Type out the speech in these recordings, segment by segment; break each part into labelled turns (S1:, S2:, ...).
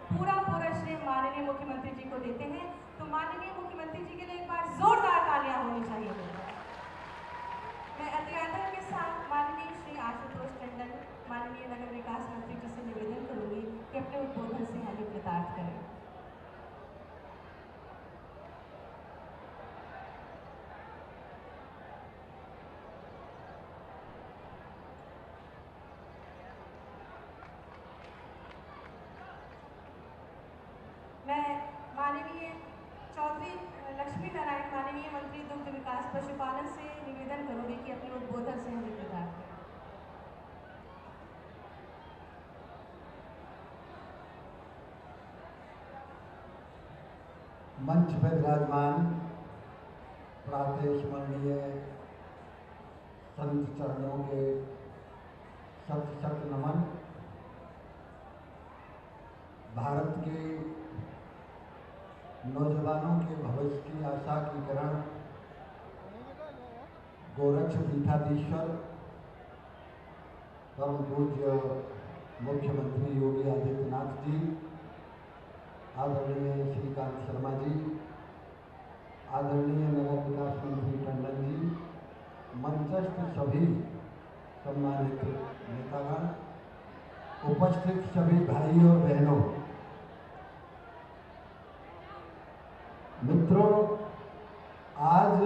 S1: पूरा श्रेय माननीय मुख्यमंत्री जी को देते हैं। तो माननीय मुख्यमंत्री जी के लिए एक बार जोरदार तालियां होनी चाहिए। मैं अति आदर के साथ माननीय श्री आशुतोष टंडन, माननीय नगर विकास मंत्री जी से निवेदन करूंगी कि अपने उद्बोधन से आगे कृतार्थ करें। मैं माननीय चौधरी लक्ष्मी नारायण, माननीय मंत्री दुग्ध विकास पशुपालन से निवेदन करूंगी कि अपने उद्बोधन से हमें कृतार्थ करें।
S2: मंच पर विराजमान प्रातः स्मरणीय संत चरणों के शत शत नमन। भारत के नौजवानों के भविष्य की आशा की किरण गोरक्ष पीठाधीश्वर परम पूज्य मुख्यमंत्री योगी आदित्यनाथ जी, आदरणीय श्रीकांत शर्मा जी, आदरणीय नगर विकास मंत्री टंडन जी, मंचस्थ सभी सम्मानित नेतागण, उपस्थित सभी भाई और बहनों, मित्रों, आज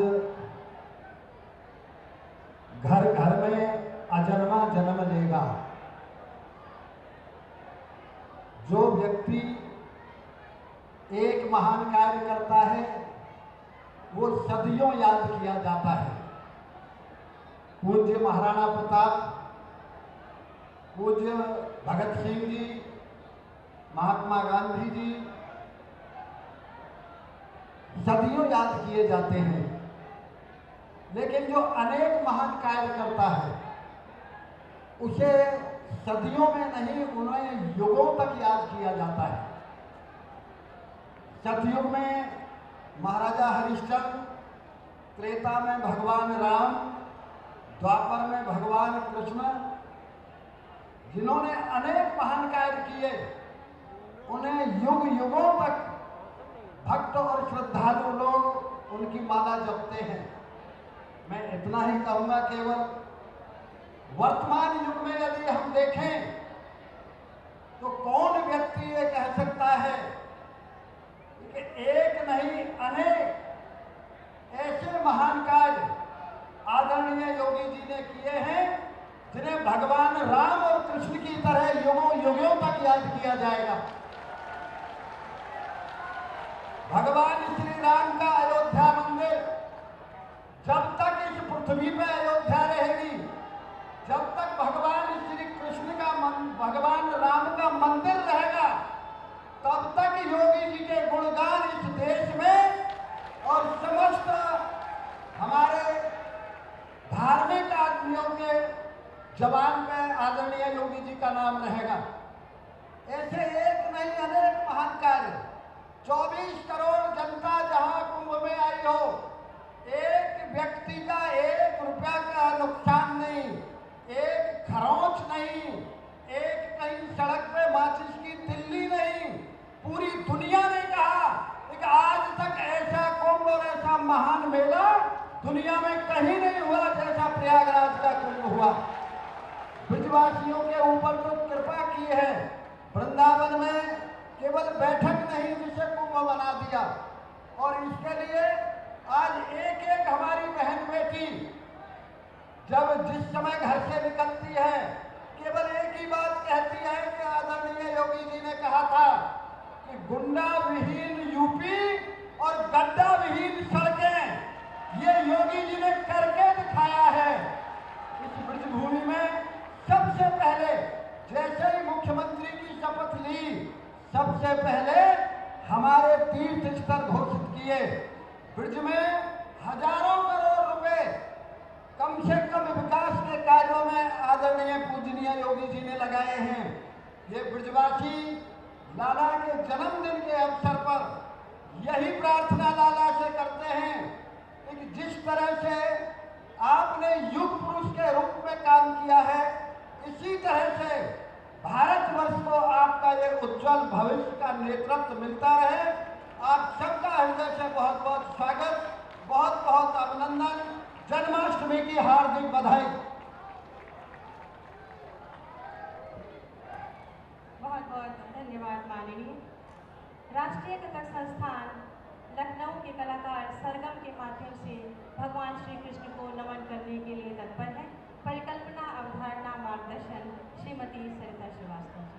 S2: घर घर में अजन्मा जन्म लेगा। जो व्यक्ति एक महान कार्य करता है वो सदियों याद किया जाता है। पूज्य महाराणा प्रताप, पूज्य भगत सिंह जी, महात्मा गांधी जी सदियों याद किए जाते हैं, लेकिन जो अनेक महान कार्य करता है उसे सदियों में नहीं, उन्हें युगों तक याद किया जाता है। सतयुग में महाराजा हरिश्चंद्र, त्रेता में भगवान राम, द्वापर में भगवान कृष्ण, जिन्होंने अनेक महान कार्य किए, उन्हें युग युगों तक भक्त और श्रद्धालु लोग उनकी माला जपते हैं। मैं इतना ही कहूंगा, केवल वर्तमान युग में यदि हम देखें तो कौन व्यक्ति ये कह सकता है कि एक नहीं अनेक ऐसे महान कार्य आदरणीय योगी जी ने किए हैं जिन्हें भगवान राम और कृष्ण की तरह युगों युगों तक याद किया जाएगा। भगवान श्री राम का अयोध्या मंदिर जब तक इस पृथ्वी पर अयोध्या रहेगी, जब तक भगवान श्री कृष्ण का भगवान राम का मंदिर रहेगा, तब तक योगी जी के गुणगान इस देश में और समस्त हमारे धार्मिक आदमियों के जबान पे आदरणीय योगी जी का नाम रहेगा। ऐसे एक नहीं अनेक महान कार्य, 24 करोड़ जनता जहां कुंभ में आई हो, एक व्यक्ति का 1 रुपया का नुकसान नहीं, एक खरोंच नहीं, एक कहीं सड़क पे माचिस की तिल्ली नहीं। पूरी दुनिया ने कहा कि आज तक ऐसा कुंभ और ऐसा महान मेला दुनिया में कहीं नहीं हुआ जैसा प्रयागराज का कुंभ हुआ। ब्रजवासियों के ऊपर तो कृपा की है, वृंदावन में केवल बैठक नहीं जिसे कुंभ बना दिया। और इसके लिए आज एक एक हमारी बहन बेटी जब जिस समय घर से निकलती है, केवल एक ही बात कहती है कि आदरणीय योगी जी ने कहा था कि गुंडा विहीन यूपी और गड्ढा विहीन सड़कें, ये योगी जी ने करके दिखाया है। इस ब्रजभूमि में सबसे पहले जैसे ही मुख्यमंत्री की शपथ ली, सबसे पहले हमारे तीर्थ स्थल घोषित किए। ब्रज में हजारों करोड़ रुपए कम से कम विकास के कार्यों में आदरणीय पूजनीय योगी जी ने लगाए हैं। ये ब्रजवासी लाला के जन्मदिन के अवसर पर यही प्रार्थना लाला से करते हैं कि जिस तरह से आपने युग पुरुष के रूप में काम किया है, इसी तरह से भारतवर्ष को आपका ये उज्ज्वल उज्जवल भविष्य का नेतृत्व मिलता रहे। आप सबका हृदय से बहुत बहुत स्वागत, बहुत बहुत अभिनंदन, जन्माष्टमी की हार्दिक बधाई।
S1: बहुत बहुत धन्यवाद माननीय। राष्ट्रीय कथक संस्थान लखनऊ के कलाकार सरगम के माध्यम से भगवान श्री कृष्ण को नमन करने के लिए तत्पर है। परिकल्पना, अवधारणा, मार्गदर्शन श्रीमती सरिता श्रीवास्तव जी।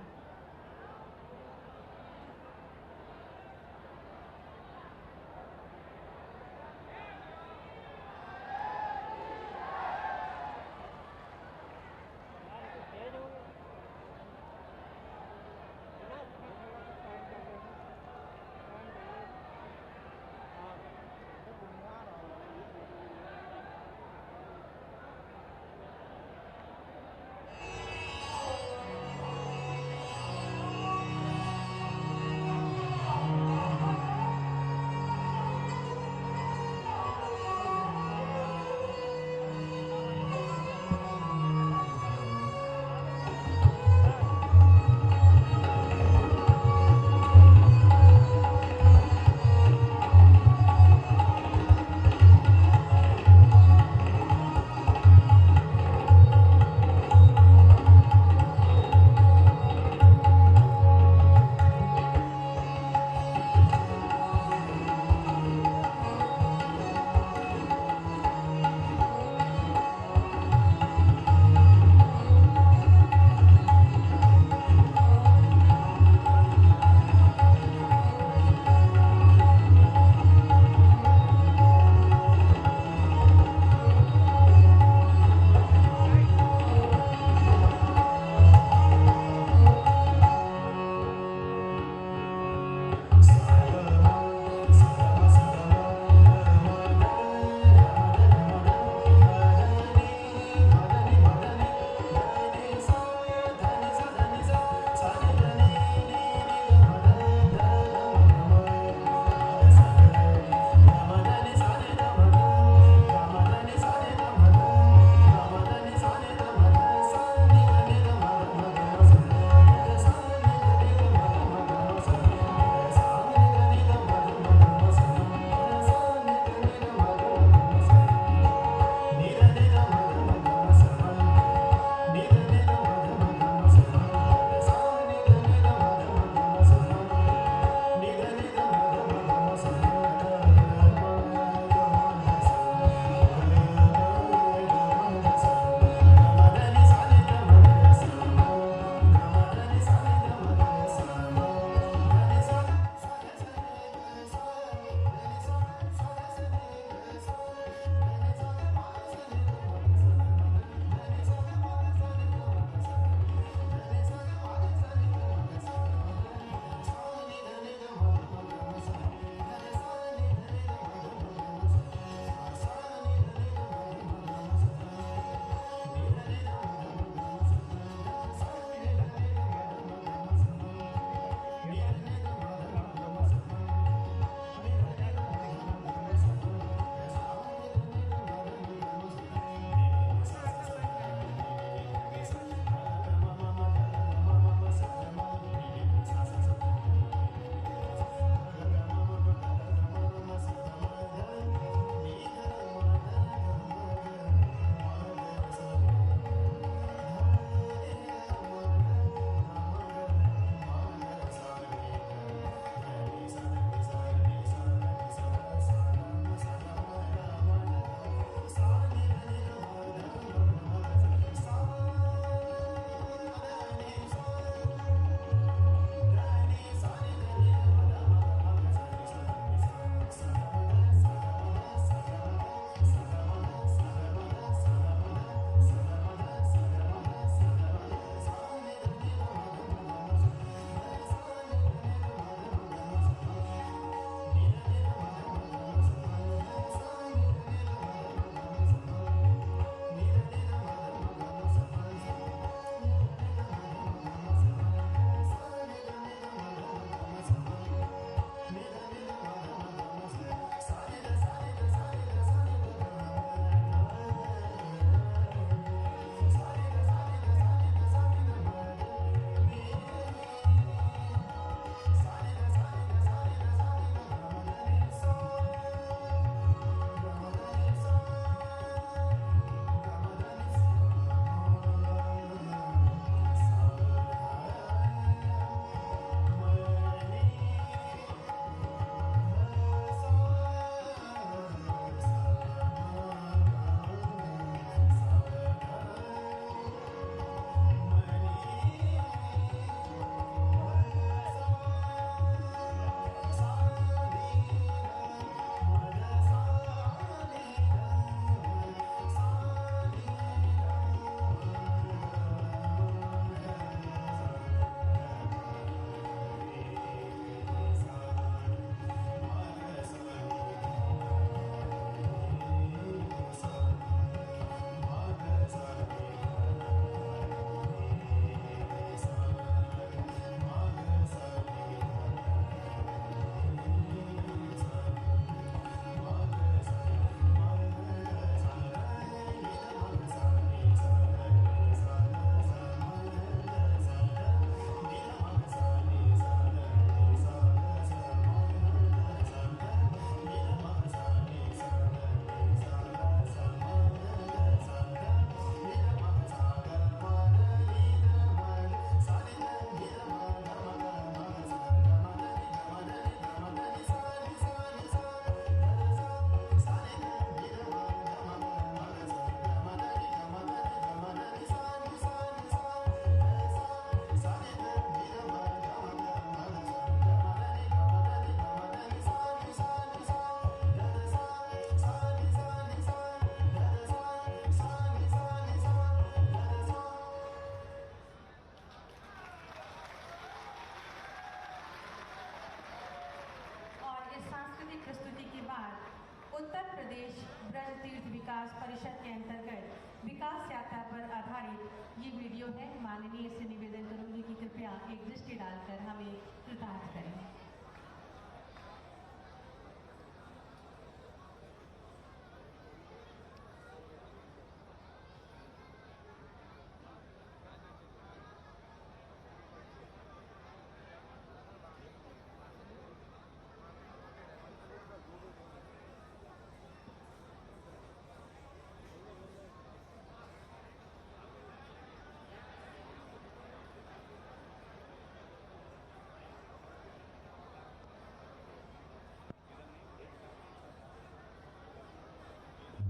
S1: उत्तर प्रदेश ब्रज तीर्थ विकास परिषद के अंतर्गत विकास यात्रा पर आधारित ये वीडियो है। माननीय से निवेदन करूंगी कि कृपया एक दृष्टि डालकर हमें कृतार्थ करें।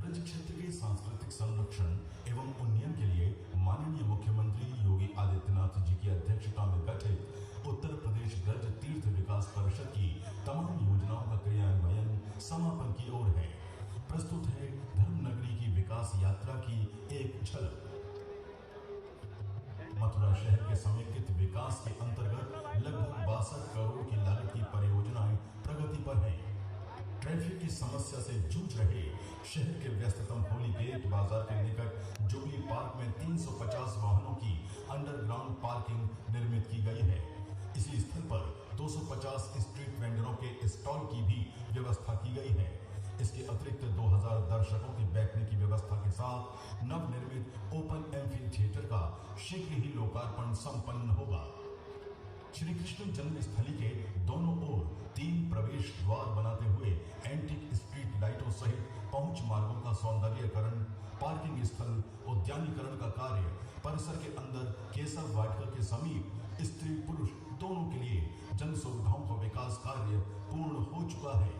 S3: ब्रज क्षेत्र के सांस्कृतिक संरक्षण एवं उन्नयन के लिए माननीय मुख्यमंत्री योगी आदित्यनाथ जी की अध्यक्षता में गठित उत्तर प्रदेश ब्रज तीर्थ विकास परिषद की तमाम योजनाओं का क्रियान्वयन समापन की ओर है। प्रस्तुत है धर्मनगरी की विकास यात्रा की एक झलक। मथुरा शहर के समेकित विकास के अंतर्गत लगभग 62 करोड़ की लागत की परियोजनाएं प्रगति पर हैं। ट्रैफिक की समस्या से जूझ रहे शहर के व्यस्ततम होली गेट बाजार के निकट जुबली पार्क में 350 वाहनों की अंडरग्राउंड पार्किंग निर्मित की गई है। इसी स्थल पर 250 स्ट्रीट वेंडरों के स्टॉल की भी व्यवस्था की गई है। इसके अतिरिक्त 2000 दर्शकों के बैठने की व्यवस्था के साथ नवनिर्मित ओपन एम्फी थिएटर का शीघ्र ही लोकार्पण संपन्न होगा। श्री कृष्ण जन्मस्थली के दोनों ओर 3 प्रवेश द्वार बनाते हुए एंटीक स्ट्रीट लाइटों सहित पहुंच मार्गों का सौंदर्यीकरण, पार्किंग स्थल, उद्यानीकरण का कार्य, परिसर के अंदर केसर वाटिका के समीप स्त्री पुरुष दोनों के लिए जन सुविधाओं का विकास कार्य पूर्ण हो चुका है।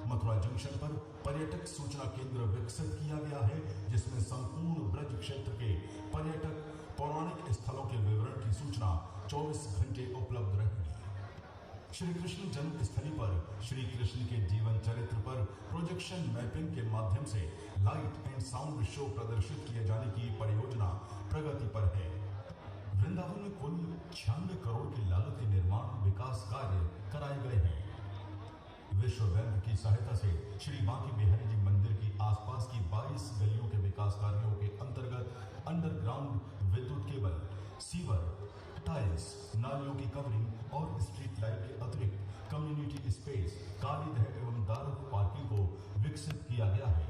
S3: मथुरा जंक्शन पर पर्यटक सूचना केंद्र विकसित किया गया है, जिसमें संपूर्ण ब्रज क्षेत्र के पर्यटक पौराणिक स्थलों के विवरण की सूचना 24 घंटे उपलब्ध रहेगी। श्री कृष्ण जन्मस्थली पर श्री कृष्ण के जीवन चरित्र पर प्रोजेक्शन मैपिंग के माध्यम से लाइट एंड साउंड शो प्रदर्शित किए जाने की परियोजना प्रगति पर है। वृंदावन में कुल 96 करोड़ की लागत के निर्माण विकास कार्य कराए गए हैं। विश्व बैंक की सहायता से श्री बांके बिहारी जी मंदिर की आसपास की 22 गलियों के विकास कार्यों के अंतर्गत अंडरग्राउंड विद्युत केबल, सीवर, टाइल्स, नालियों की कवरिंग और स्ट्रीट लाइट के अतिरिक्त कम्युनिटी स्पेस, कालीदह एवं दारक पार्किंग को विकसित किया गया है।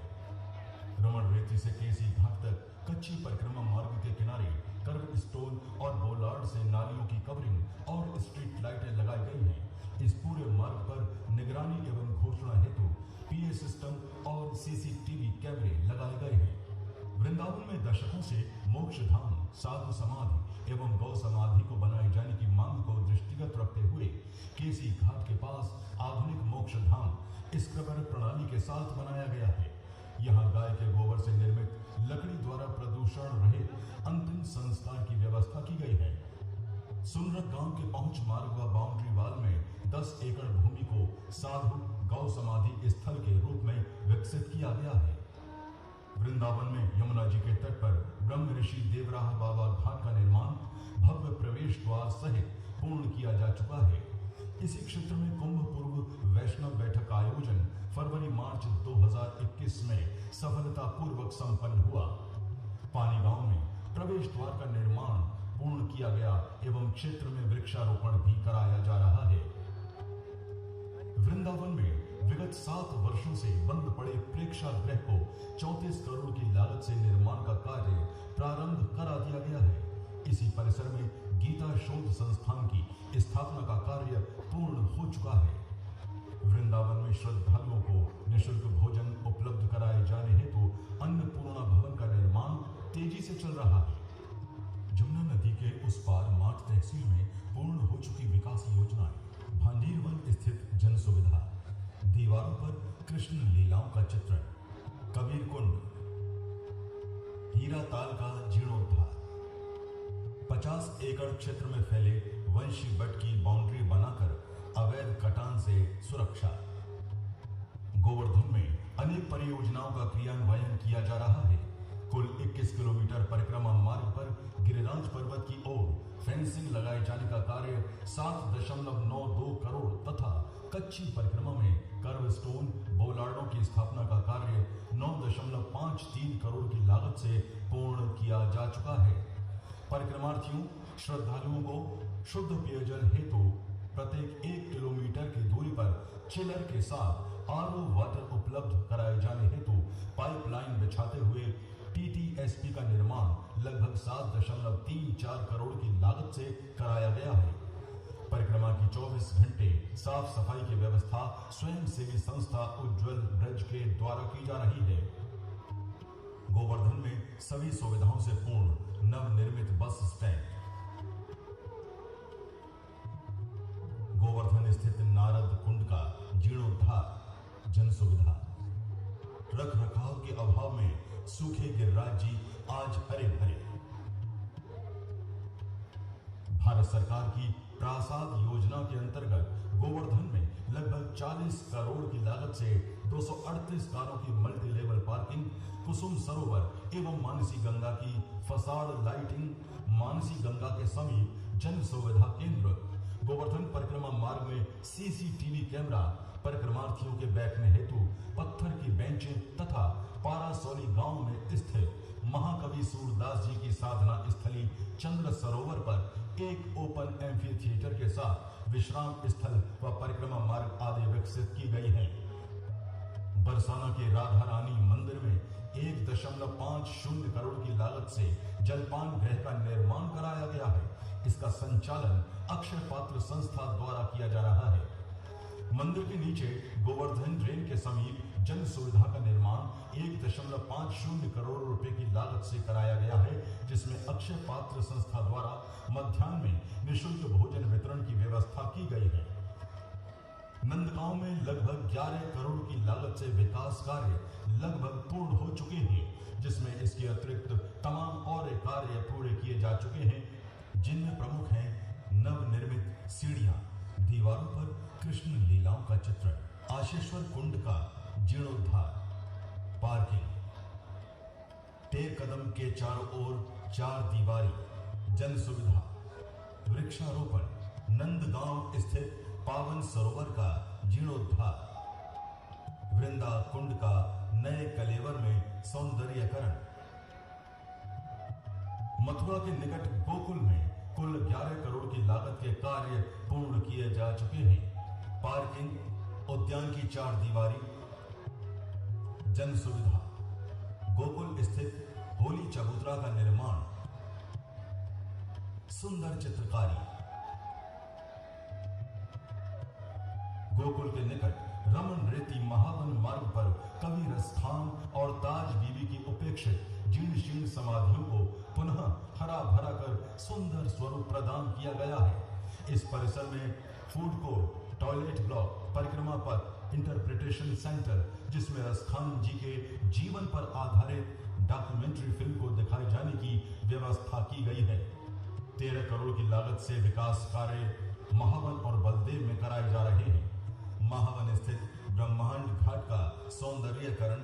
S3: रमण रेती से केसी घाट तक कच्ची परिक्रमा मार्ग के किनारे कर्व स्टोन और बोलार्ड से नालियों की कवरिंग और स्ट्रीट लाइटें लगाई गई हैं। इस पूरे मार्ग पर निगरानी एवं घोषणा हेतु पीए सिस्टम और सीसीटीवी कैमरे लगाए गए हैं। वृंदावन में दशकों से मोक्ष धाम, साधु समाधि एवं गौ समाधि को बनाए जाने की मांग को दृष्टिगत रखते हुए केसी घाट के पास आधुनिक मोक्ष धाम स्क्रबर प्रणाली के साथ बनाया गया है। यहाँ गाय के गोबर से निर्मित लकड़ी द्वारा प्रदूषण रहित अंतिम संस्कार की व्यवस्था की गई है। सुनरक गांव के पहुंच मार्ग व बाउंड्री वाल में 10 एकड़ भूमि को साधु गौ समाधि स्थल के रूप में विकसित किया गया है। वृंदावन में यमुना जी के तट पर ब्रह्म ऋषि देवराह बाबा घाट का निर्माण भव्य प्रवेश द्वार सहित पूर्ण किया जा चुका है। इसी क्षेत्र में कुंभ पूर्व वैष्णव बैठक का आयोजन फरवरी-मार्च 2021 में सफलतापूर्वक संपन्न हुआ। पानी गांव में प्रवेश द्वार का निर्माण पूर्ण किया गया एवं क्षेत्र में वृक्षारोपण भी कराया जा रहा है। वृंदावन में विगत 7 वर्षों से बंद पड़े प्रेक्षागृह को 34 करोड़ की लागत से निर्माण का कार्य प्रारंभ करा दिया गया है। इसी परिसर में गीता शोध संस्थान की स्थापना का कार्य पूर्ण हो चुका है। वृंदावन में श्रद्धालुओं को निःशुल्क भोजन उपलब्ध कराए जाने हेतु अन्नपूर्णा भवन का निर्माण तेजी से चल रहा है। जमुना नदी के उस पार माठ तहसील में पूर्ण हो चुकी विकास योजनाएं, भांडीरवन स्थित जन सुविधा, दीवारों पर कृष्ण लीलाओं का चित्रण, कबीर कुंड, हीरा ताल का जीर्णोद्धार, 50 एकड़ क्षेत्र में फैले वंशी बट की बाउंड्री बनाकर अवैध कटान से सुरक्षा। गोवर्धन में अनेक परियोजनाओं का क्रियान्वयन किया जा रहा है। कुल 21 किलोमीटर परिक्रमा मार्ग पर गिरिराज पर्वत की ओर फेंसिंग लगाए जाने का कार्य 7.92 करोड़ तथा कच्ची परिक्रमा में कर्व स्टोन बोलार्डों की स्थापना का कार्य 9.53 करोड़ की लागत से पूर्ण किया जा चुका है। परिक्रमार्थियों श्रद्धालुओं को शुद्ध पेयजल हेतु प्रत्येक 1 किलोमीटर की दूरी पर चिलर के साथ आरओ वाटर उपलब्ध कराए जाने हेतु पाइपलाइन बिछाते हुए टीटीएसपी का निर्माण लगभग 7.34 करोड़ की लागत से कराया गया है। परिक्रमा की 24 घंटे साफ सफाई की व्यवस्था स्वयं सेवी संस्था उज्जवल ब्रज के द्वारा की जा रही है। गोवर्धन में सभी सुविधाओं से पूर्ण नवनिर्मित बस स्टैंड। गोवर्धन स्थित नारद कुंड का जीर्णोद्धार जन सुविधा। रख रखाव के अभाव में सूखे गिरिराज जी आज हरे भरे। भारत सरकार की प्रासाद योजना के अंतर्गत गोवर्धन में लगभग 40 करोड़ की लागत से 238 कारों की मल्टी लेवल पार्किंग, कुसुम सरोवर एवं मानसी गंगा की फसाड लाइटिंग, मानसी गंगा के समीप जन सुविधा केंद्र, गोवर्धन परिक्रमा मार्ग में सीसीटीवी कैमरा, परिक्रमार्थियों के बैठने हेतु पत्थर की बेंचें तथा पारासौली गांव में स्थित महाकवि सूरदास जी की साधना स्थली चंद्र सरोवर पर एक ओपन एम्फी थिएटर के साथ विश्राम स्थल व परिक्रमा मार्ग आदि विकसित की गई है। बरसाना के राधा रानी मंदिर में 1.50 करोड़ की लागत से जलपान गृह का निर्माण कराया गया है। इसका संचालन अक्षय पात्र संस्था द्वारा किया जा रहा है। मंदिर के नीचे गोवर्धन ड्रेन के समीप जन सुविधा का निर्माण 1.50 करोड़ रुपए की लागत से कराया गया है, जिसमें अक्षय पात्र संस्था द्वारा मध्याह्न में निःशुल्क भोजन वितरण की व्यवस्था की गई है। नंदगांव में लगभग 11 करोड़ की लागत से विकास कार्य लगभग पूर्ण हो चुके हैं, जिसमें इसके अतिरिक्त तमाम और कार्य पूरे किए जा चुके हैं, जिनमें प्रमुख हैं नवनिर्मित सीढ़ियां, दीवारों पर कृष्ण लीलाओं का चित्रण, आशेश्वर कुंड का जीर्णोद्धार, पार्किंग, टेर कदम के चारों ओर 4 दीवारी, जन सुविधा, वृक्षारोपण, नंदगांव स्थित पावन सरोवर का जीर्णोद्धार, वृंदा कुंड का नए कलेवर में सौंदर्यकरण, मथुरा के निकट गोकुल में कुल 11 करोड़ की लागत के कार्य पूर्ण किए जा चुके हैं। पार्किंग, उद्यान की 4 दीवारी, जन सुविधा, गोकुल स्थित होली चबूतरा का निर्माण, सुंदर चित्रकारी, गोकुल के निकट रमन रेती महावन मार्ग पर कवि रस्थान और ताज बीबी की उपेक्षित जीर्ण शीर्ण समाधियों को पुनः हरा भरा कर सुंदर स्वरूप प्रदान किया गया है। इस परिसर में फूड कोर्ट, टॉयलेट ब्लॉक, परिक्रमा पथ, इंटरप्रिटेशन सेंटर, जिसमें रस्थान जी के जीवन पर आधारित डॉक्यूमेंट्री फिल्म को दिखाए जाने की व्यवस्था की गई है। 13 करोड़ की लागत से विकास कार्य महावन और बलदेव में कराए जा रहे हैं। महावन स्थित ब्रह्मांड घाट का सौंदर्यकरण,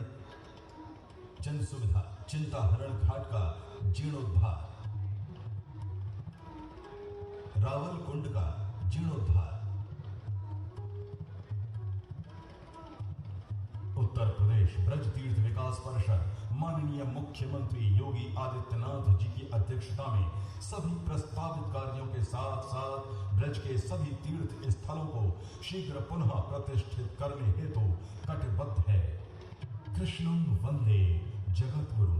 S3: जन सुविधा, चिंताहरण घाट का जीर्णोद्धार, रावल कुंड का जीर्णोद्धार, उत्तर प्रदेश ब्रज तीर्थ विकास परिषद माननीय मुख्यमंत्री योगी आदित्यनाथ जी की अध्यक्षता में सभी प्रस्तावित कार्यों के साथ साथ ब्रज के सभी तीर्थ स्थलों को शीघ्र पुनः प्रतिष्ठित करने हेतु कटिबद्ध है। कृष्णं वंदे जगद्गुरु।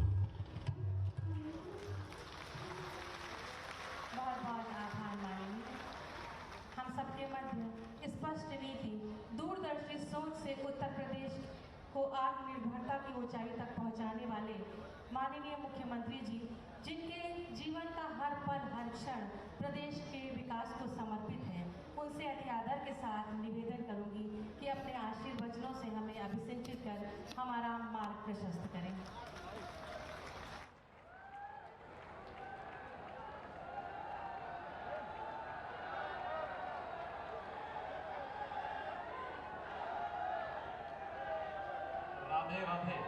S1: बहुत बहुत आभार माननीय। हम सबके मध्य स्पष्ट नीति, दूरदर्शी सोच से उत्तर प्रदेश को आत्मनिर्भरता की ऊंचाई तक पहुंचाने वाले माननीय मुख्यमंत्री जी, जिनके जीवन का हर पल हर क्षण प्रदेश के विकास को समर्पित है, उनसे अति आदर के साथ निवेदन करूंगी कि अपने आशीर्वचनों से हमें अभिषेचित कर हमारा मार्ग प्रशस्त करें।
S4: राधे राधे।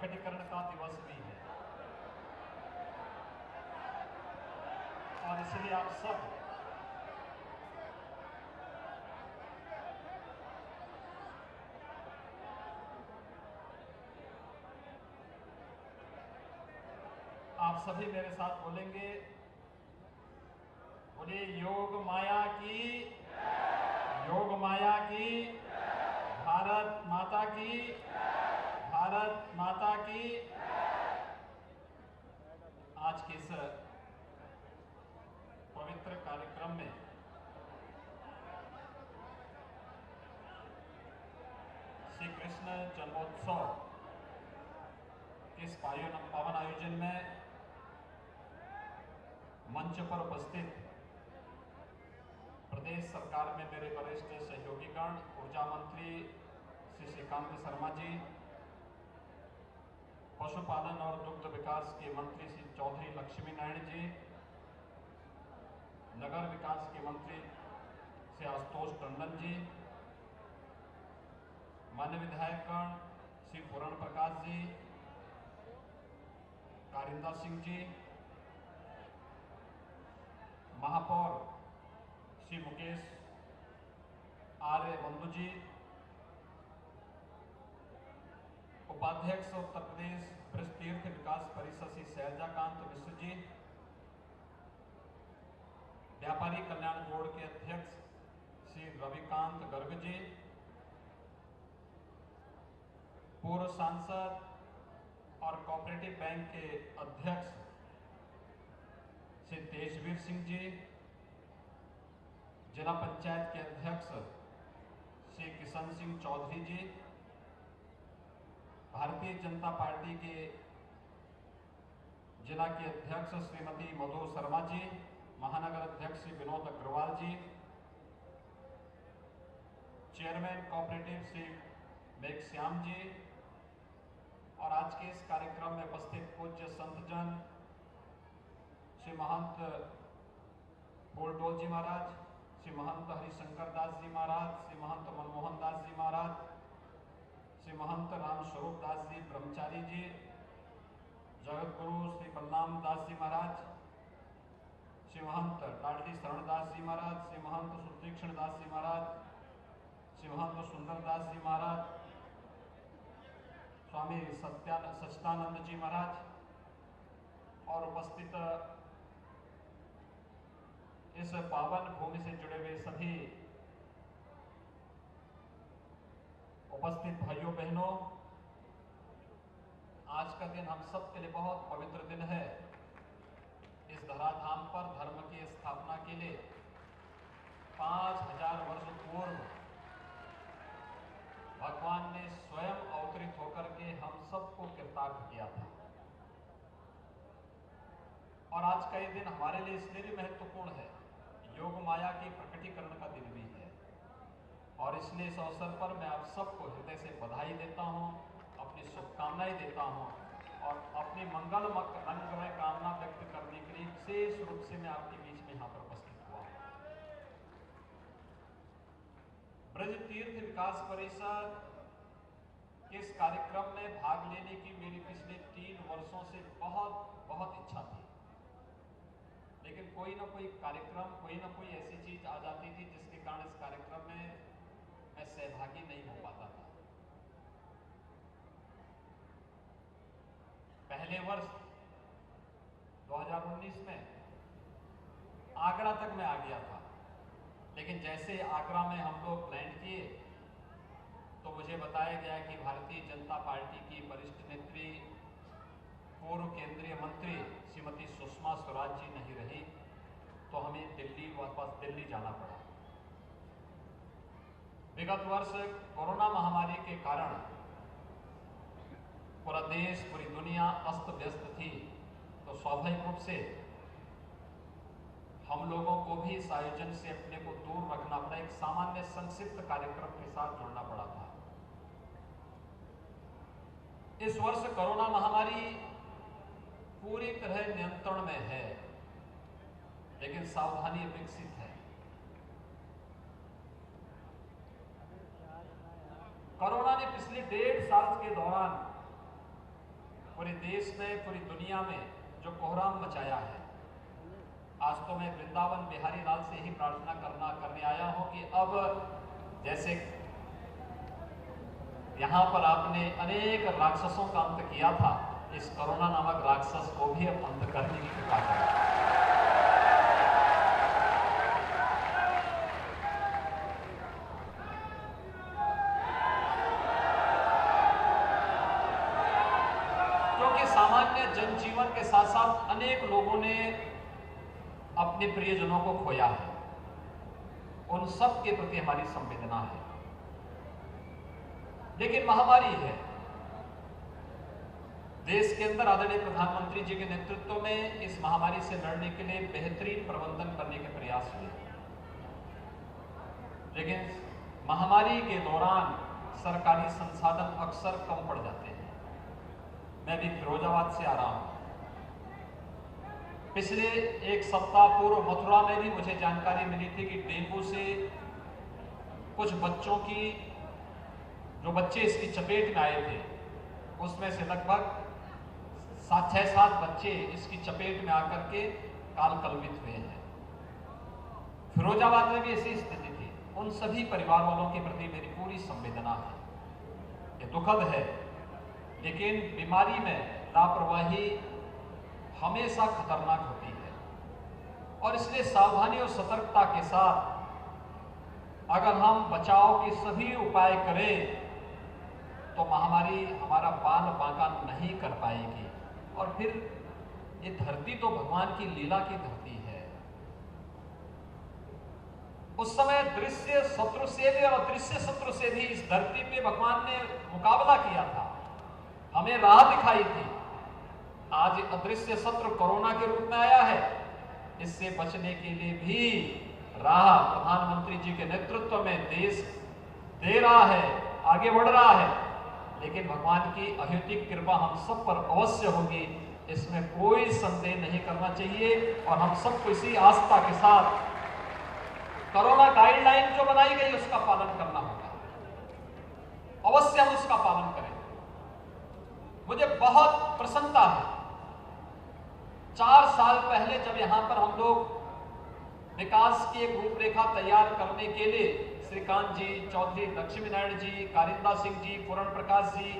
S4: प्रकटीकरण का दिवस भी है और इसलिए आप सब सभी मेरे साथ बोलेंगे, बोलिए योग माया की, योग माया की, भारत माता की, भारत माता की। आज के इस पवित्र कार्यक्रम में श्री कृष्ण जन्मोत्सव के इस पावन आयोजन में मंच पर उपस्थित प्रदेश सरकार में मेरे वरिष्ठ सहयोगीगण, ऊर्जा मंत्री श्री श्रीकांत शर्मा जी, पशुपालन और दुग्ध विकास के मंत्री श्री चौधरी लक्ष्मी नारायण जी, नगर विकास के मंत्री श्री आशुतोष टंडन जी, मान्य विधायकगण श्री पूरण प्रकाश जी, कारिंदा सिंह जी, महापौर श्री मुकेश आर्य बंधु जी, उपाध्यक्ष उत्तर प्रदेश ब्रज तीर्थ विकास परिषद श्री शैलजाकांत मिश्र जी, व्यापारी कल्याण बोर्ड के अध्यक्ष श्री रविकांत गर्ग जी, पूर्व सांसद और कोऑपरेटिव बैंक के अध्यक्ष श्री तेजवीर सिंह जी, जिला पंचायत के अध्यक्ष श्री किशन सिंह चौधरी जी, भारतीय जनता पार्टी के जिला की अध्यक्ष श्रीमती मधु शर्मा जी, महानगर अध्यक्ष श्री विनोद अग्रवाल जी, चेयरमैन कोऑपरेटिव श्री मेघश्याम जी और आज के इस कार्यक्रम में उपस्थित पूज्य संतजन श्री महंत बोलडोल जी महाराज, श्री महंत हरिशंकर दास जी महाराज, श्री महंत मनमोहन दास जी महाराज, श्री महंत राम स्वरूप दास जी ब्रह्मचारी जी, जगत गुरु श्री बलराम दास जी महाराज, श्री महंत लाडली शरण दास जी महाराज, श्री महंत सुतीक्षण दास जी महाराज, श्री महंत सुंदर दास जी महाराज, स्वामी सच्चिदानंद जी महाराज और उपस्थित इस पावन भूमि से जुड़े हुए सभी उपस्थित भाइयों बहनों, आज का दिन हम सब के लिए बहुत पवित्र दिन है। इस धराधाम पर धर्म की स्थापना के लिए 5000 वर्ष पूर्व भगवान ने स्वयं अवतरित होकर के हम सबको कृतार्थ किया था और आज का ये दिन हमारे लिए इसलिए भी महत्वपूर्ण है, योग माया की प्रकटीकरण का दिन भी है और इसलिए इस अवसर पर मैं आप सबको हृदय से बधाई देता हूं, अपनी शुभकामनाएं देता हूं और अपनी मंगलमय कामना व्यक्त करने के लिए विशेष रूप से मैं आपके बीच में यहां पर उपस्थित हुआ हूं। ब्रज तीर्थ विकास परिषद के इस कार्यक्रम में भाग लेने की मेरी पिछले 3 वर्षों से बहुत इच्छा थी, लेकिन कोई ना कोई कार्यक्रम, कोई ना कोई ऐसी चीज आ जाती थी जिसके कारण इस कार्यक्रम में मैं सहभागी नहीं हो पाता था। पहले वर्ष 2019 में आगरा तक मैं आ गया था, लेकिन जैसे आगरा में हम लोग लैंड किए तो मुझे बताया गया कि भारतीय जनता पार्टी की वरिष्ठ नेत्री, पूर्व केंद्रीय मंत्री श्रीमती सुषमा स्वराज जी नहीं रही, तो हमें वापस दिल्ली जाना पड़ा। विगत वर्ष कोरोना महामारी के कारण पूरा देश, पूरी दुनिया अस्त व्यस्त थी, तो स्वाभाविक रूप से हम लोगों को भी इस आयोजन से अपने को दूर रखना पड़ा, एक सामान्य संक्षिप्त कार्यक्रम के साथ जुड़ना पड़ा था। इस वर्ष कोरोना महामारी पूरी तरह नियंत्रण में है, लेकिन सावधानी विकसित है। कोरोना ने पिछले 1.5 साल के दौरान पूरे देश में, पूरी दुनिया में जो कोहराम मचाया है, आज तो मैं वृंदावन बिहारी लाल से ही प्रार्थना करने आया हूं कि अब जैसे यहां पर आपने अनेक राक्षसों का अंत किया था, इस कोरोना नामक राक्षस को भी अब अंत करने की कृपा करें। क्योंकि सामान्य जनजीवन के साथ साथ अनेक लोगों ने अपने प्रियजनों को खोया है, उन सब के प्रति हमारी संवेदना है। लेकिन महामारी है, देश के अंदर आदरणीय प्रधानमंत्री जी के नेतृत्व में इस महामारी से लड़ने के लिए बेहतरीन प्रबंधन करने के प्रयास हुए, लेकिन महामारी के दौरान सरकारी संसाधन अक्सर कम पड़ जाते हैं। मैं भी फिरोजाबाद से आ रहा हूं। पिछले एक सप्ताह पूर्व मथुरा में भी मुझे जानकारी मिली थी कि डेंगू से कुछ बच्चों की, जो बच्चे इसकी चपेट में आए थे, उसमें से लगभग 6-7 बच्चे इसकी चपेट में आकर के काल कलवित हुए हैं। फिरोजाबाद में भी ऐसी स्थिति थी। उन सभी परिवार वालों के प्रति मेरी पूरी संवेदना है। ये दुखद है, लेकिन बीमारी में लापरवाही हमेशा खतरनाक होती है और इसलिए सावधानी और सतर्कता के साथ अगर हम बचाव के सभी उपाय करें तो महामारी हमारा बाल बांका नहीं कर पाएगी। और फिर ये धरती तो भगवान की लीला की धरती है। उस समय दृश्य शत्रु से भी और अदृश्य शत्रु से भी इस धरती पे भगवान ने मुकाबला किया था, हमें राह दिखाई थी। आज अदृश्य शत्रु कोरोना के रूप में आया है। इससे बचने के लिए भी राह प्रधानमंत्री जी के नेतृत्व में देश दे रहा है, आगे बढ़ रहा है, लेकिन भगवान की अहेतुक कृपा हम सब पर अवश्य होगी, इसमें कोई संदेह नहीं करना चाहिए। और हम सबको इसी आस्था के साथ कोरोना गाइडलाइन जो बनाई गई उसका पालन करना होगा, अवश्य हम उसका पालन करें। मुझे बहुत प्रसन्नता है, 4 साल पहले जब यहां पर हम लोग विकास की एक रूपरेखा तैयार करने के लिए श्रीकांत जी, चौधरी लक्ष्मी नारायण जी, कारिंदा सिंह जी, पूर्ण प्रकाश जी,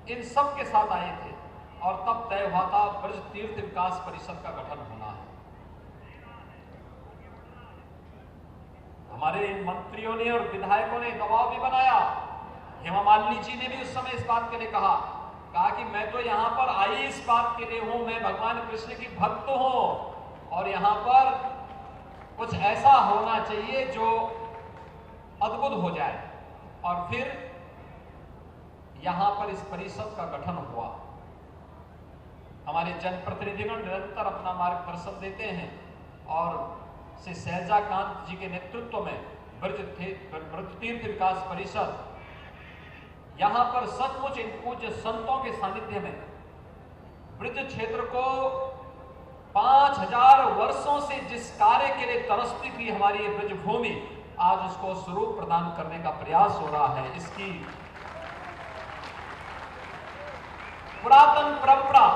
S4: इन सब के साथ आए थे और तब तय हुआ था ब्रज तीर्थ विकास परिषद का गठन होना है। हमारे इन मंत्रियों ने और विधायकों ने दबाव भी बनाया। हेमा मालिनी जी ने भी उस समय इस बात के लिए कहा कि मैं तो यहाँ पर आई इस बात के लिए हूं, मैं भगवान कृष्ण की भक्त हूं और यहाँ पर कुछ ऐसा होना चाहिए जो अद्भुत हो जाए। और फिर यहां पर इस परिषद का गठन हुआ। हमारे जनप्रतिनिधिगण निरंतर अपना मार्गदर्शन देते हैं और श्री सहजाकांत जी के नेतृत्व में ब्रज तीर्थ विकास परिषद यहां पर सचमुच इन पूज्य संतों के सानिध्य में ब्रज क्षेत्र को 5000 वर्षों से जिस कार्य के लिए तरसती थी हमारी ये ब्रज भूमि, आज उसको स्वरूप प्रदान करने का प्रयास हो रहा है। इसकी पुरातन परंपरा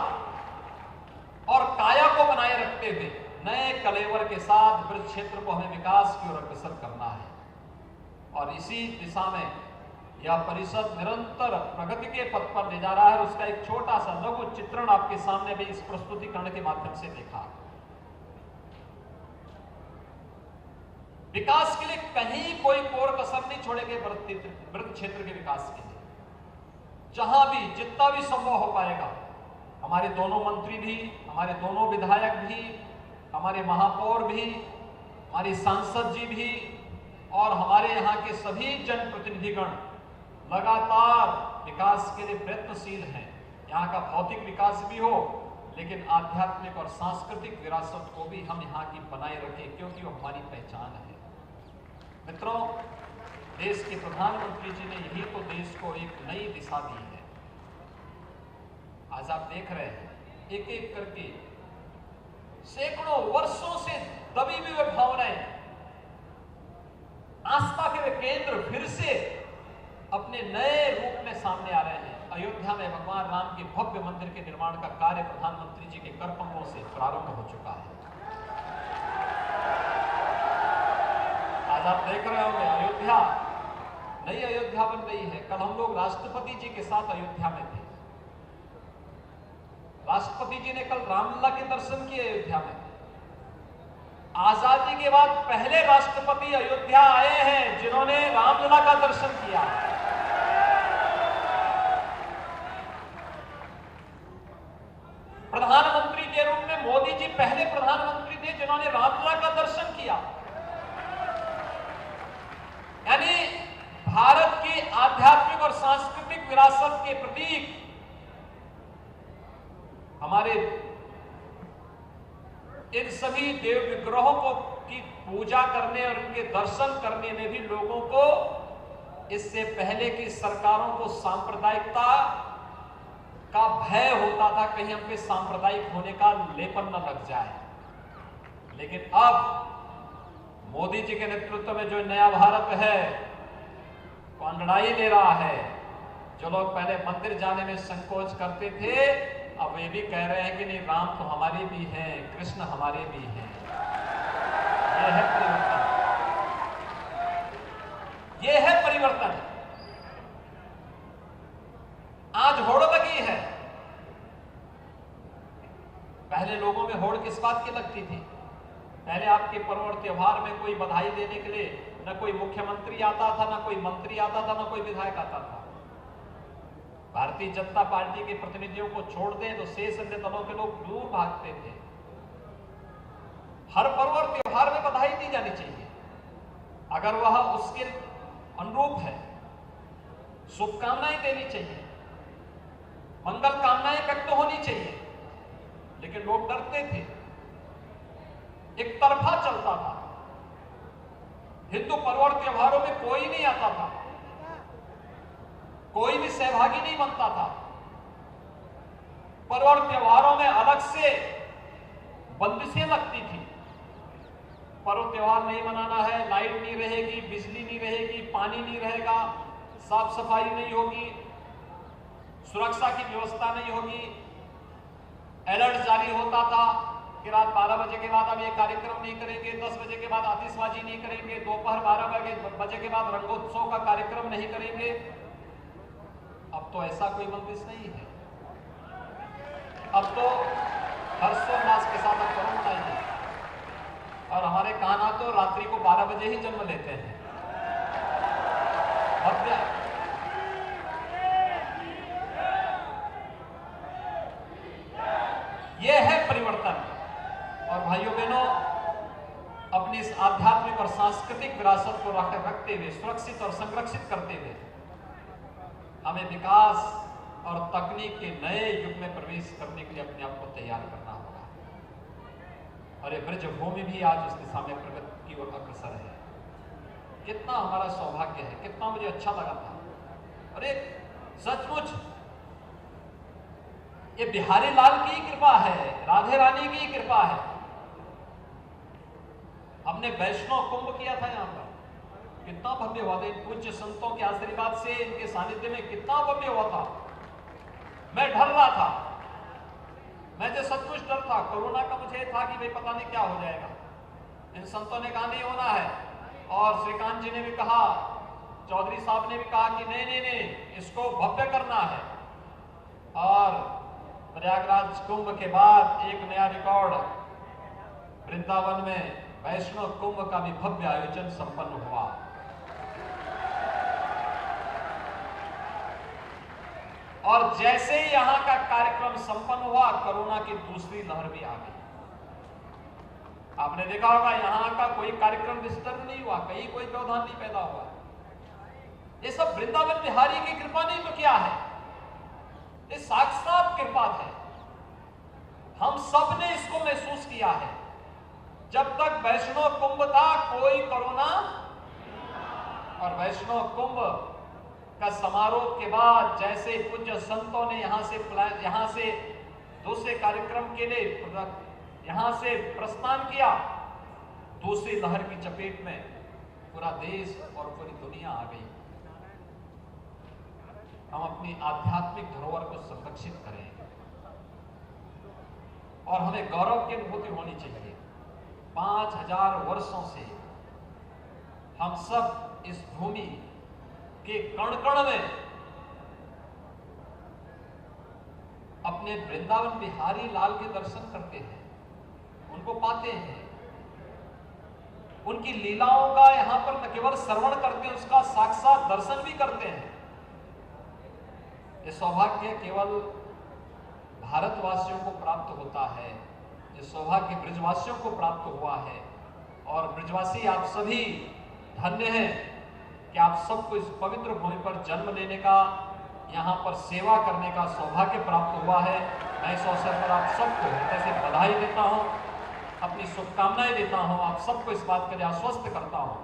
S4: और काया को बनाए रखते हुए नए कलेवर के साथ ब्रज क्षेत्र को हमें विकास की ओर अग्रसर करना है और इसी दिशा में यह परिषद निरंतर प्रगति के पथ पर ले जा रहा है। उसका एक छोटा सा लघु चित्रण आपके सामने भी इस प्रस्तुतिकरण के माध्यम से देखा। विकास के लिए कहीं कोई कोर कसर नहीं छोड़ेंगे। ब्रज क्षेत्र के विकास के लिए जहां भी जितना भी संभव हो पाएगा, हमारे दोनों मंत्री भी, हमारे दोनों विधायक भी, हमारे महापौर भी, हमारे सांसद जी भी और हमारे यहाँ के सभी जनप्रतिनिधिगण लगातार विकास के लिए प्रयत्नशील हैं। यहाँ का भौतिक विकास भी हो, लेकिन आध्यात्मिक और सांस्कृतिक विरासत को भी हम यहाँ की बनाए रखें, क्योंकि वो हमारी पहचान है। मित्रों, देश के प्रधानमंत्री जी ने यही तो देश को एक नई दिशा दी है। आज आप देख रहे हैं एक एक करके सैकड़ों वर्षों से दबी हुई भावनाएं, आस्था के वे केंद्र फिर से अपने नए रूप में सामने आ रहे हैं। अयोध्या में भगवान राम के भव्य मंदिर के निर्माण का कार्य प्रधानमंत्री जी के कर कमलों से प्रारंभ हो चुका है। आज आप देख रहे होंगे अयोध्या, नई अयोध्या बन रही है। कल हम लोग राष्ट्रपति जी के साथ अयोध्या में थे। राष्ट्रपति जी ने कल रामलला के दर्शन किए अयोध्या में। आजादी के बाद पहले राष्ट्रपति अयोध्या आए हैं जिन्होंने रामलला का दर्शन किया। प्रधानमंत्री के रूप में मोदी जी पहले प्रधानमंत्री थे जिन्होंने रामलला का दर्शन किया। यानी भारत की आध्यात्मिक और सांस्कृतिक विरासत के प्रतीक हमारे इन सभी देव विग्रहों को की पूजा करने और इनके दर्शन करने में भी लोगों को इससे पहले की सरकारों को सांप्रदायिकता का भय होता था, कहीं हम पे सांप्रदायिक होने का लेपन न लग जाए। लेकिन अब मोदी जी के नेतृत्व में जो नया भारत है वो अंगड़ाई ले रहा है। जो लोग पहले मंदिर जाने में संकोच करते थे, अब वे भी कह रहे हैं कि नहीं, राम तो हमारे भी हैं, कृष्ण हमारे भी हैं। यह है परिवर्तन, यह है परिवर्तन। आज होड़ लगी है। पहले लोगों में होड़ किस बात की लगती थी? पहले आपके पर्व और त्योहार में कोई बधाई देने के लिए न कोई मुख्यमंत्री आता था, न कोई मंत्री आता था, न कोई विधायक आता था। भारतीय जनता पार्टी के प्रतिनिधियों को छोड़ दें तो शेष अन्य दलों के लोग दूर भागते थे। हर पर्व और त्योहार में बधाई दी जानी चाहिए अगर वह उसके अनुरूप है। शुभकामनाएं देनी चाहिए, मंगल कामनाएं व्यक्त होनी चाहिए। लेकिन लोग डरते थे, एक तरफा चलता था। हिंदू पर्व और त्योहारों में कोई नहीं आता था, कोई भी सहभागी नहीं बनता था। पर्व और त्योहारों में अलग से बंदिशें लगती थी। पर्व त्योहार नहीं मनाना है, लाइट नहीं रहेगी, बिजली नहीं रहेगी, पानी नहीं रहेगा, साफ सफाई नहीं होगी, सुरक्षा की व्यवस्था नहीं होगी। अलर्ट जारी होता था कि रात 12 बजे के बाद अब ये कार्यक्रम नहीं करेंगे, 10 बजे के बाद आतिशबाजी नहीं करेंगे, दोपहर 12 बजे के बाद रंगोत्सव का कार्यक्रम नहीं करेंगे। अब तो ऐसा कोई बंदिश नहीं है। अब तो हर्षोल्लास के साथ अब पर्व मनाएंगे। और हमारे कान्हा तो रात्रि को 12 बजे ही जन्म लेते हैं। यह है परिवर्तन। और भाइयों बहनों, अपनी इस आध्यात्मिक और सांस्कृतिक विरासत को रखते हुए, सुरक्षित और संरक्षित करते हुए हमें विकास और तकनीक के नए युग में प्रवेश करने के लिए अपने आप को तैयार करना होगा। और ये ब्रजभूमि भी आज उस दिशा में प्रगति की ओर अग्रसर है। कितना हमारा सौभाग्य है, कितना मुझे अच्छा लगा था। अरे सचमुच ये बिहारी लाल की कृपा है, राधे रानी की कृपा है। हमने वैष्णव कुंभ किया था यहाँ पर, कितना भव्य हुआ था। इन पूज्य संतों के आशीर्वाद से, इनके सानिध्य में कितना भव्य हुआ था। मैं डर रहा था, मैं जो सचमुच डर था। कोरोना का मुझे था कि भाई पता नहीं क्या हो जाएगा। इन संतों ने कहा नहीं होना है, और श्रीकांत जी ने भी कहा, चौधरी साहब ने भी कहा कि नहीं नहीं नहीं, इसको भव्य करना है। और प्रयागराज कुंभ के बाद एक नया रिकॉर्ड, वृंदावन में वैष्णव कुंभ का भी भव्य आयोजन संपन्न हुआ। और जैसे ही यहां का कार्यक्रम संपन्न हुआ, कोरोना की दूसरी लहर भी आ गई। आपने देखा होगा यहां का कोई कार्यक्रम डिस्टर्ब नहीं हुआ, कहीं कोई व्यवधान नहीं पैदा हुआ। ये सब वृंदावन बिहारी की कृपा नहीं तो क्या है? ये साक्षात कृपा है। हम सब ने इसको महसूस किया है। जब तक वैष्णव कुंभ था कोई कोरोना, और वैष्णव कुंभ का समारोह के बाद जैसे पूज्य संतों ने यहां से दूसरे कार्यक्रम के लिए यहां से प्रस्थान किया, दूसरी लहर की चपेट में पूरा देश और पूरी दुनिया आ गई। हम अपनी आध्यात्मिक धरोहर को संरक्षित करें और हमें गौरव की अनुभूति होनी चाहिए। 5000 वर्षों से हम सब इस भूमि के कण कण में अपने वृंदावन बिहारी लाल के दर्शन करते हैं, उनको पाते हैं, उनकी लीलाओं का यहां पर न केवल श्रवण करते हैं, उसका साक्षात दर्शन भी करते हैं। ये सौभाग्य केवल भारतवासियों को प्राप्त होता है, ये सौभाग्य ब्रजवासियों को प्राप्त हुआ है। और ब्रजवासी आप सभी धन्य हैं कि आप सबको इस पवित्र भूमि पर जन्म लेने का, यहाँ पर सेवा करने का सौभाग्य प्राप्त हुआ है। मैं इस अवसर पर आप सबको हृदय से बधाई देता हूँ, अपनी शुभकामनाएं देता हूँ, आप सबको इस बात के लिए आश्वस्त करता हूँ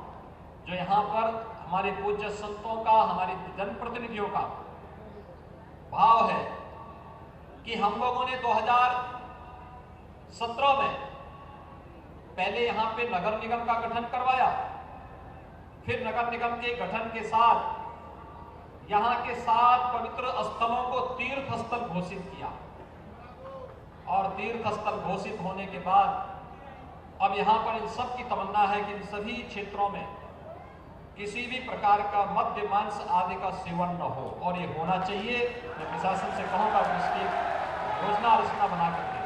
S4: जो यहाँ पर हमारे पूज्य संतों का, हमारे जनप्रतिनिधियों का भाव है कि हम लोगों ने 2017 में पहले यहाँ पे नगर निगम का गठन करवाया, फिर नगर निगम के गठन के साथ यहाँ के 7 पवित्र स्थलों को तीर्थ स्थल घोषित किया और तीर्थ स्थल घोषित होने के बाद अब यहाँ पर इन सब की तमन्ना है कि इन सभी क्षेत्रों में किसी भी प्रकार का मद्य मांस आदि का सेवन न हो, और ये होना चाहिए। मैं प्रशासन से कहूँगा कि इसकी योजना रचना बना करके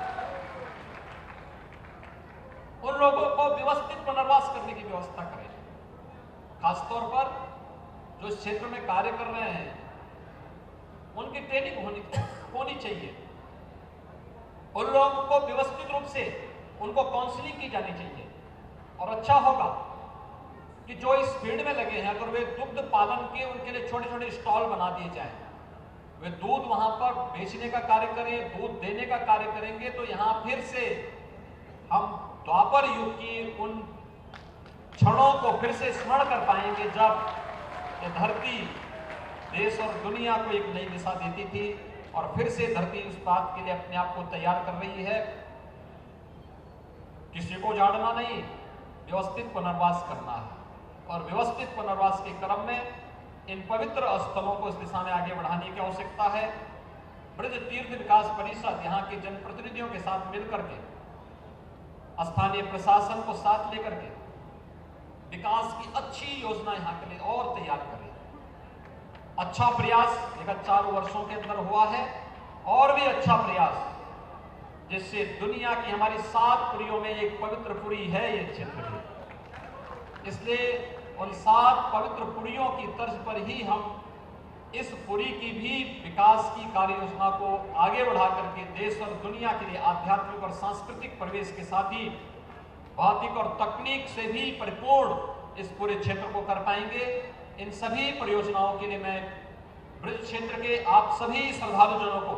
S4: उन लोगों को व्यवस्थित पुनर्वास करने की व्यवस्था करें। खासतौर पर जो इस क्षेत्र में कार्य कर रहे हैं उनकी ट्रेनिंग होनी चाहिए, उन लोगों को व्यवस्थित रूप से उनको काउंसलिंग की जानी चाहिए। और अच्छा होगा कि जो इस फील्ड में लगे हैं अगर वे दुग्ध पालन के, उनके लिए छोटे छोटे स्टॉल बना दिए जाएं, वे दूध वहां पर बेचने का कार्य करें, दूध देने का कार्य करेंगे, तो यहां फिर से हम द्वापर युग की उन क्षणों को फिर से स्मरण कर पाएंगे जब ये धरती देश और दुनिया को एक नई दिशा देती थी। और फिर से धरती उस बात के लिए अपने आप को तैयार कर रही है। किसी को जाड़ना नहीं, व्यवस्थित पुनर्वास करना है, और व्यवस्थित पुनर्वास के क्रम में इन पवित्र स्थलों को इस दिशा में आगे बढ़ाने की आवश्यकता है। ब्रज तीर्थ विकास परिषद यहाँ के जनप्रतिनिधियों के साथ मिलकर के, स्थानीय प्रशासन को साथ लेकर के विकास की अच्छी योजना यहाँ के लिए और तैयार करें। अच्छा प्रयास विगत 4 वर्षों के अंदर हुआ है, और भी अच्छा प्रयास जिससे दुनिया की हमारी 7 पुरियों में एक पवित्र पुरी है ये क्षेत्र भी। इसलिए उन 7 पवित्र पुरियों की तर्ज पर ही हम इस पुरी की भी विकास की कार्य योजना को आगे बढ़ा करके देश और दुनिया के लिए आध्यात्मिक और सांस्कृतिक परिवेश के साथ ही भौतिक और तकनीक से भी परिपूर्ण इस पूरे क्षेत्र को कर पाएंगे। इन सभी परियोजनाओं के लिए मैं ब्रज क्षेत्र के आप सभी श्रद्धालुजनों को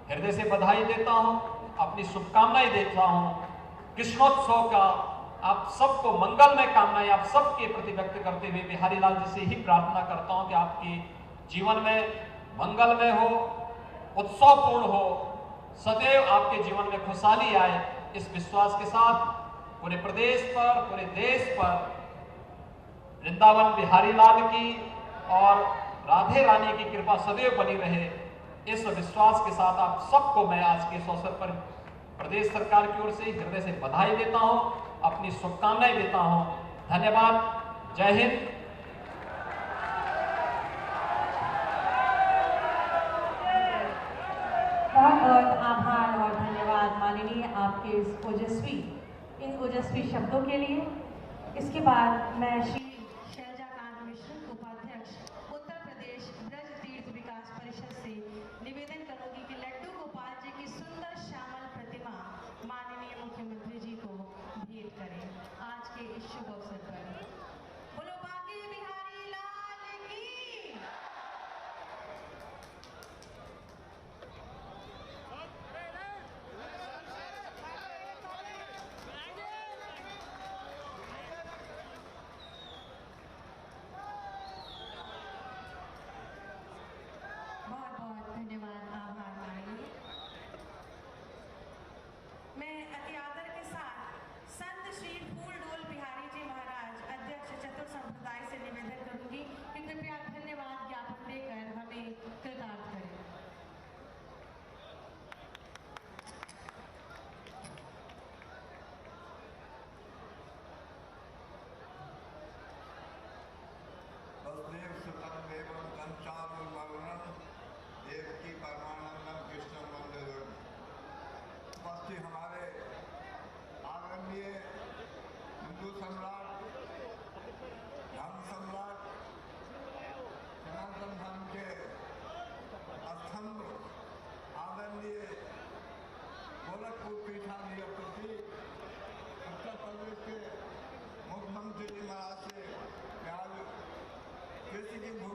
S4: हृदय से बधाई देता हूं, अपनी शुभकामनाएं देता हूं। कृष्णोत्सव का आप सबको मंगलमय कामनाएं आप सबके प्रति व्यक्त करते हुए बिहारी लाल जी से ही प्रार्थना करता हूं कि आपके जीवन में मंगलमय हो, उत्सवपूर्ण हो, सदैव आपके जीवन में खुशहाली आए। इस विश्वास के साथ पूरे प्रदेश पर, पूरे देश पर वृंदावन बिहारी लाल की और राधे रानी की कृपा सदैव बनी रहे, इस विश्वास के साथ आप सबको मैं आज के इस अवसर पर प्रदेश सरकार की ओर से हृदय से बधाई देता हूं, अपनी शुभकामनाएं देता हूं। धन्यवाद। जय हिंद।
S1: बहुत बहुत आभार और धन्यवाद माननीय आपके इस इन ओजस्वी शब्दों के लिए। इसके बाद मैं श्री शैलजाकांत मिश्र, उपाध्यक्ष उत्तर प्रदेश ब्रज तीर्थ विकास परिषद से निवेदन करूंगी कि लड्डू गोपाल जी की सुंदर श्यामल प्रतिमा माननीय मुख्यमंत्री जी को भेंट करें आज के इस शुभ अवसर पर। बोलो बांके बिहारी लाल की।
S5: लेके